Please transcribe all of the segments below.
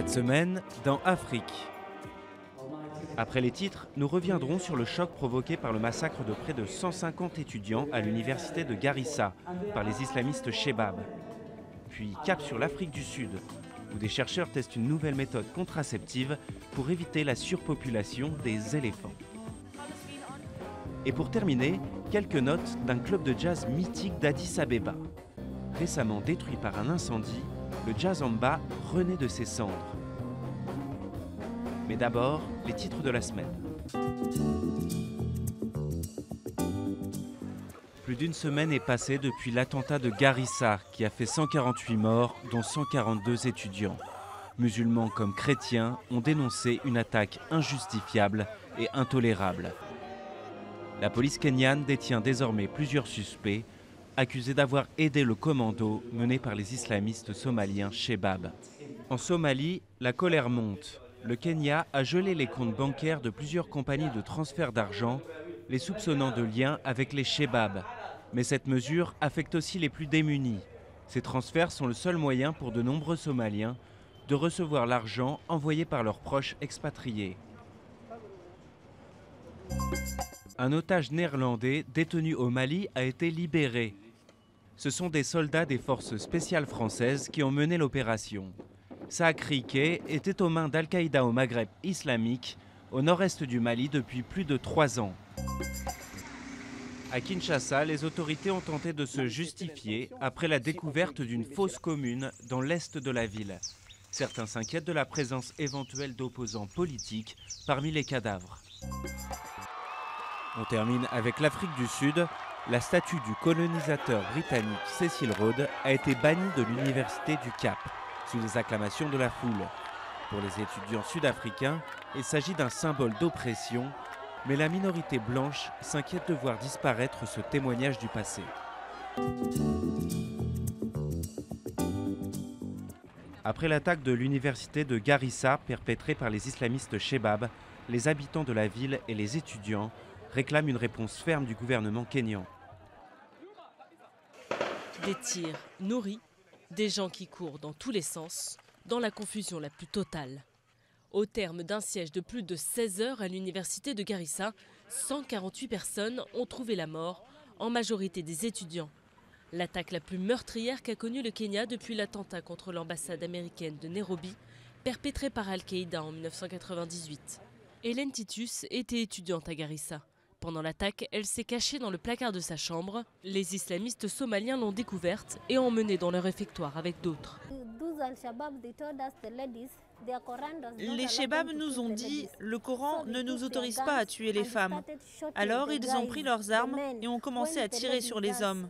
Cette semaine, dans Afrique. Après les titres, nous reviendrons sur le choc provoqué par le massacre de près de 150 étudiants à l'université de Garissa par les islamistes Chebab. Puis cap sur l'Afrique du Sud, où des chercheurs testent une nouvelle méthode contraceptive pour éviter la surpopulation des éléphants. Et pour terminer, quelques notes d'un club de jazz mythique d'Addis Abeba. Récemment détruit par un incendie, le Jazzamba renaît de ses cendres. Mais d'abord, les titres de la semaine. Plus d'une semaine est passée depuis l'attentat de Garissa qui a fait 148 morts, dont 142 étudiants. Musulmans comme chrétiens ont dénoncé une attaque injustifiable et intolérable. La police kenyane détient désormais plusieurs suspects, accusés d'avoir aidé le commando mené par les islamistes somaliens Chebab. En Somalie, la colère monte. Le Kenya a gelé les comptes bancaires de plusieurs compagnies de transfert d'argent, les soupçonnant de liens avec les Chebab. Mais cette mesure affecte aussi les plus démunis. Ces transferts sont le seul moyen pour de nombreux Somaliens de recevoir l'argent envoyé par leurs proches expatriés. Un otage néerlandais détenu au Mali a été libéré. Ce sont des soldats des forces spéciales françaises qui ont mené l'opération. Saak Riquet était aux mains d'Al-Qaïda au Maghreb islamique, au nord-est du Mali depuis plus de 3 ans. À Kinshasa, les autorités ont tenté de se justifier après la découverte d'une fosse commune dans l'est de la ville. Certains s'inquiètent de la présence éventuelle d'opposants politiques parmi les cadavres. On termine avec l'Afrique du Sud. La statue du colonisateur britannique Cecil Rhodes a été bannie de l'université du Cap, sous les acclamations de la foule. Pour les étudiants sud-africains, il s'agit d'un symbole d'oppression, mais la minorité blanche s'inquiète de voir disparaître ce témoignage du passé. Après l'attaque de l'université de Garissa perpétrée par les islamistes Chebab, les habitants de la ville et les étudiants réclament une réponse ferme du gouvernement kényan. Des tirs nourris, des gens qui courent dans tous les sens, dans la confusion la plus totale. Au terme d'un siège de plus de 16 heures à l'université de Garissa, 148 personnes ont trouvé la mort, en majorité des étudiants. L'attaque la plus meurtrière qu'a connue le Kenya depuis l'attentat contre l'ambassade américaine de Nairobi, perpétré par Al-Qaïda en 1998. Hélène Titus était étudiante à Garissa. Pendant l'attaque, elle s'est cachée dans le placard de sa chambre. Les islamistes somaliens l'ont découverte et emmenée dans leur réfectoire avec d'autres. Les Chebab nous ont dit « le Coran ne nous autorise pas à tuer les femmes ». Alors ils ont pris leurs armes et ont commencé à tirer sur les hommes.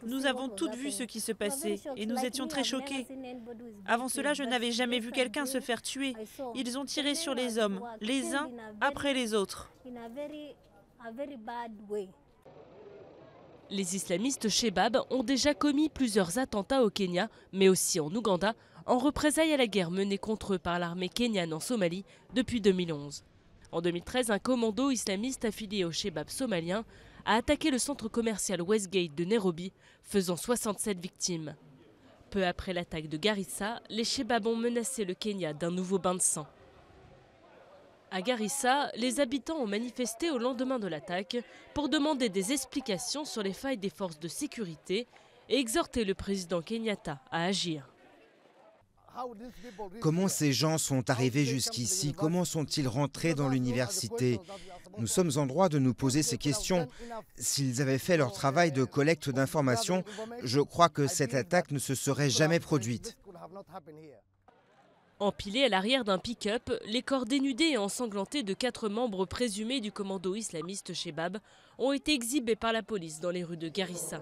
Nous avons toutes vu ce qui se passait et nous étions très choqués. Avant cela, je n'avais jamais vu quelqu'un se faire tuer. Ils ont tiré sur les hommes, les uns après les autres. Les islamistes Chebab ont déjà commis plusieurs attentats au Kenya, mais aussi en Ouganda, en représailles à la guerre menée contre eux par l'armée kenyane en Somalie depuis 2011. En 2013, un commando islamiste affilié au Chebab somalien a attaqué le centre commercial Westgate de Nairobi, faisant 67 victimes. Peu après l'attaque de Garissa, les Chebab ont menacé le Kenya d'un nouveau bain de sang. À Garissa, les habitants ont manifesté au lendemain de l'attaque pour demander des explications sur les failles des forces de sécurité et exhorter le président Kenyatta à agir. Comment ces gens sont arrivés jusqu'ici? Comment sont-ils rentrés dans l'université? Nous sommes en droit de nous poser ces questions. S'ils avaient fait leur travail de collecte d'informations, je crois que cette attaque ne se serait jamais produite. Empilés à l'arrière d'un pick-up, les corps dénudés et ensanglantés de 4 membres présumés du commando islamiste Chebab ont été exhibés par la police dans les rues de Garissa.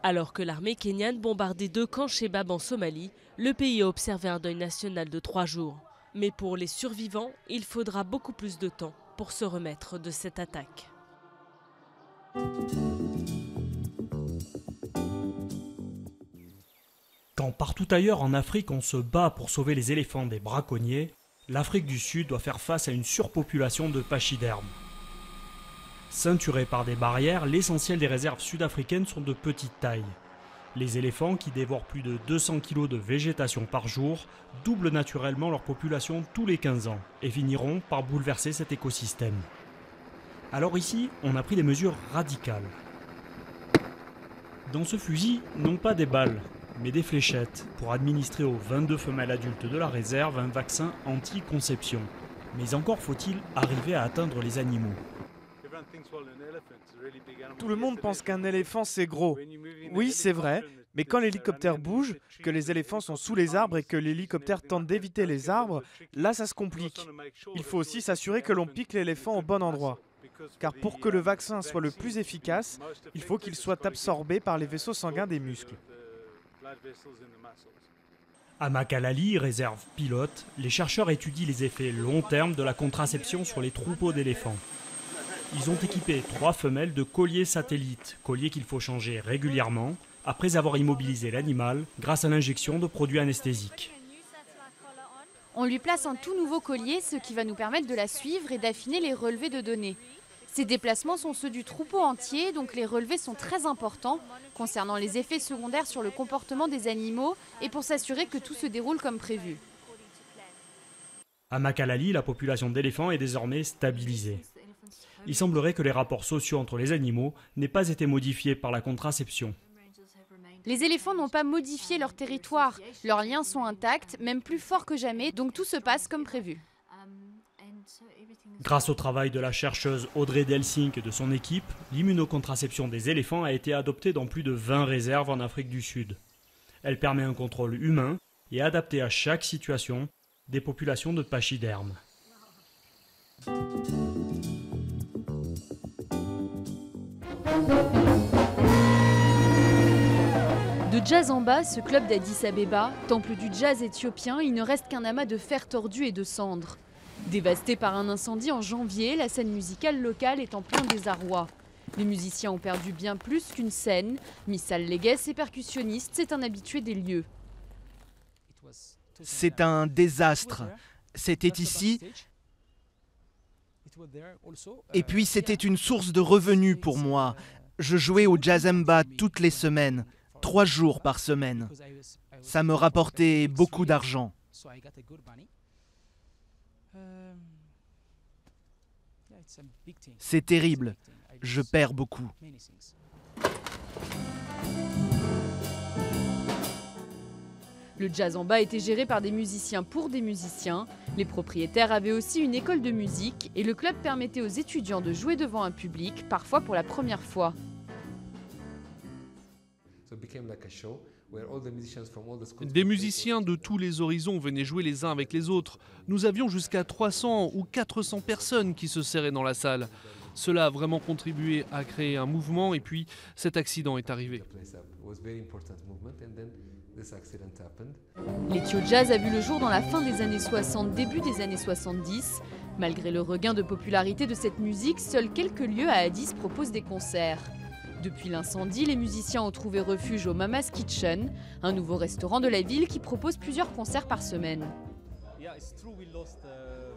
Alors que l'armée kenyane bombardait 2 camps Chebab en Somalie, le pays a observé un deuil national de 3 jours. Mais pour les survivants, il faudra beaucoup plus de temps pour se remettre de cette attaque. Quand partout ailleurs en Afrique on se bat pour sauver les éléphants des braconniers, l'Afrique du Sud doit faire face à une surpopulation de pachydermes. Ceinturés par des barrières, l'essentiel des réserves sud-africaines sont de petite taille. Les éléphants, qui dévorent plus de 200 kg de végétation par jour, doublent naturellement leur population tous les 15 ans et finiront par bouleverser cet écosystème. Alors ici, on a pris des mesures radicales. Dans ce fusil, non pas des balles, mais des fléchettes pour administrer aux 22 femelles adultes de la réserve un vaccin anti-conception. Mais encore faut-il arriver à atteindre les animaux. Tout le monde pense qu'un éléphant c'est gros. Oui, c'est vrai, mais quand l'hélicoptère bouge, que les éléphants sont sous les arbres et que l'hélicoptère tente d'éviter les arbres, là ça se complique. Il faut aussi s'assurer que l'on pique l'éléphant au bon endroit. Car pour que le vaccin soit le plus efficace, il faut qu'il soit absorbé par les vaisseaux sanguins des muscles. À Makalali, réserve pilote, les chercheurs étudient les effets long terme de la contraception sur les troupeaux d'éléphants. Ils ont équipé 3 femelles de colliers satellites, colliers qu'il faut changer régulièrement, après avoir immobilisé l'animal grâce à l'injection de produits anesthésiques. On lui place un tout nouveau collier, ce qui va nous permettre de la suivre et d'affiner les relevés de données. Ces déplacements sont ceux du troupeau entier, donc les relevés sont très importants concernant les effets secondaires sur le comportement des animaux et pour s'assurer que tout se déroule comme prévu. À Makalali, la population d'éléphants est désormais stabilisée. Il semblerait que les rapports sociaux entre les animaux n'aient pas été modifiés par la contraception. Les éléphants n'ont pas modifié leur territoire, leurs liens sont intacts, même plus forts que jamais, donc tout se passe comme prévu. Grâce au travail de la chercheuse Audrey Delsink et de son équipe, l'immunocontraception des éléphants a été adoptée dans plus de 20 réserves en Afrique du Sud. Elle permet un contrôle humain et adapté à chaque situation des populations de pachydermes. De Djazamba, ce club d'Addis Abeba, temple du jazz éthiopien, il ne reste qu'un amas de fer tordu et de cendres. Dévastée par un incendie en janvier, la scène musicale locale est en plein désarroi. Les musiciens ont perdu bien plus qu'une scène. Missal Leges est percussionniste, c'est un habitué des lieux. C'est un désastre. C'était ici. Et puis c'était une source de revenus pour moi. Je jouais au Djazamba toutes les semaines, 3 jours par semaine. Ça me rapportait beaucoup d'argent. C'est terrible. Je perds beaucoup. Le Djazamba était géré par des musiciens pour des musiciens. Les propriétaires avaient aussi une école de musique et le club permettait aux étudiants de jouer devant un public, parfois pour la première fois. Des musiciens de tous les horizons venaient jouer les uns avec les autres. Nous avions jusqu'à 300 ou 400 personnes qui se serraient dans la salle. Cela a vraiment contribué à créer un mouvement et puis cet accident est arrivé. L'Ethio Jazz a vu le jour dans la fin des années 60, début des années 70. Malgré le regain de popularité de cette musique, seuls quelques lieux à Addis proposent des concerts. Depuis l'incendie, les musiciens ont trouvé refuge au Mama's Kitchen, un nouveau restaurant de la ville qui propose plusieurs concerts par semaine.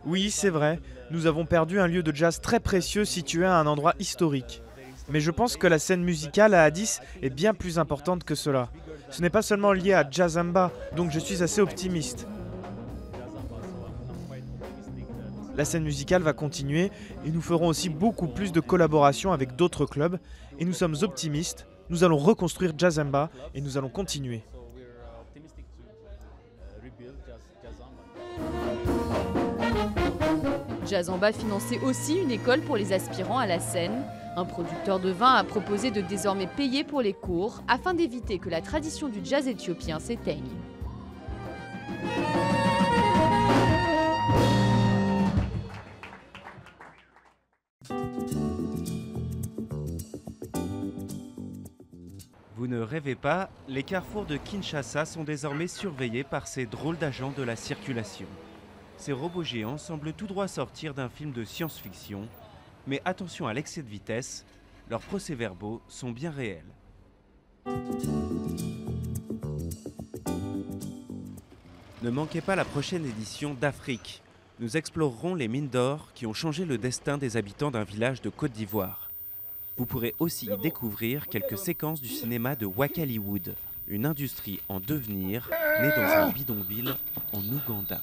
Oui, c'est vrai, nous avons perdu un lieu de jazz très précieux situé à un endroit historique. Mais je pense que la scène musicale à Addis est bien plus importante que cela. Ce n'est pas seulement lié à Djazamba, donc je suis assez optimiste. La scène musicale va continuer et nous ferons aussi beaucoup plus de collaborations avec d'autres clubs. Et nous sommes optimistes, nous allons reconstruire Djazamba et nous allons continuer. Djazamba finançait aussi une école pour les aspirants à la scène. Un producteur de vin a proposé de désormais payer pour les cours afin d'éviter que la tradition du jazz éthiopien s'éteigne. Vous ne rêvez pas, les carrefours de Kinshasa sont désormais surveillés par ces drôles d'agents de la circulation. Ces robots géants semblent tout droit sortir d'un film de science-fiction, mais attention à l'excès de vitesse, leurs procès-verbaux sont bien réels. Ne manquez pas la prochaine édition d'Afrique. Nous explorerons les mines d'or qui ont changé le destin des habitants d'un village de Côte d'Ivoire. Vous pourrez aussi y découvrir quelques séquences du cinéma de Wakaliwood, une industrie en devenir née dans un bidonville en Ouganda.